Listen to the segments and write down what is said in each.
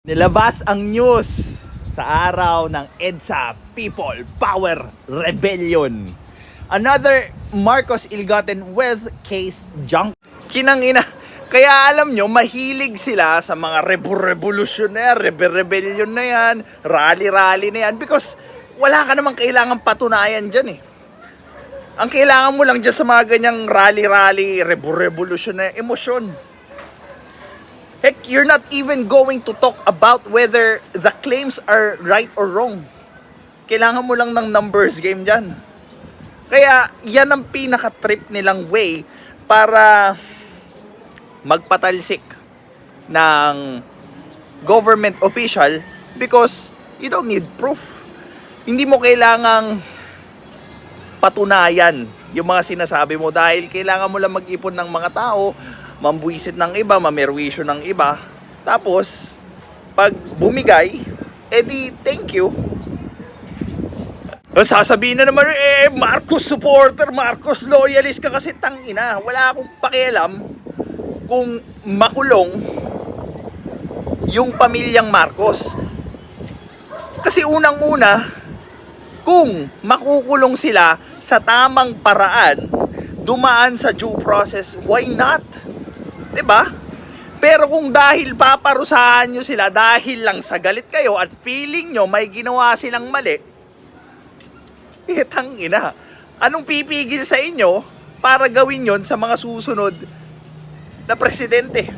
Nilabas ang news sa araw ng EDSA People Power Rebellion. Another Marcos ill-gotten wealth case junk. Kinangina. Kaya alam nyo, mahilig sila sa mga revolutionary, rebellion na yan, rally na yan, because wala ka namang kailangan patunayan dyan eh. Ang kailangan mo lang dyan sa mga ganyang rally, revolutionary emosyon. Heck, you're not even going to talk about whether the claims are right or wrong. Kailangan mo lang ng numbers game dyan. Kaya yan ang pinaka-trip nilang way para magpatalsik ng government official because you don't need proof. Hindi mo kailangang patunayan yung mga sinasabi mo dahil kailangan mo lang mag-ipon ng mga tao, mambuisit ng iba, mamerwisyo ng iba. Tapos, pag bumigay, edi thank you. Sasabihin na naman, Marcos supporter, Marcos loyalist ka kasi tangina. Wala akong pakialam kung makulong yung pamilyang Marcos. Kasi unang-una, kung makukulong sila sa tamang paraan, dumaan sa due process, why not? 'Di ba? Pero kung dahil paparusahan nyo sila dahil lang sa galit kayo at feeling nyo may ginawa silang mali, tangina. Anong pipigil sa inyo para gawin yon sa mga susunod na presidente?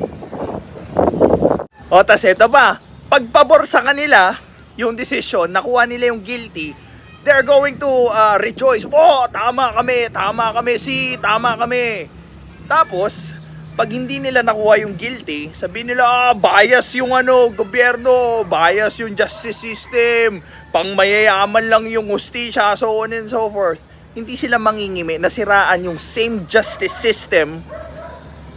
O tas eto ba, pagpabor sa kanila yung desisyon, nakuha nila yung guilty, they're going to rejoice. Oh, tama kami, tama kami. Tapos, pag hindi nila nakuha yung guilty, sabihin nila, bias yung gobyerno, bias yung justice system, pang mayayaman lang yung hustisya, so on and so forth. Hindi sila mangingimi, nasiraan yung same justice system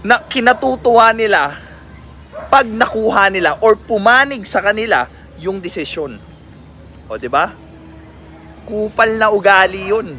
na kinatutuwa nila pag nakuha nila or pumanig sa kanila yung desisyon. O, di ba? Kupal na ugali yun.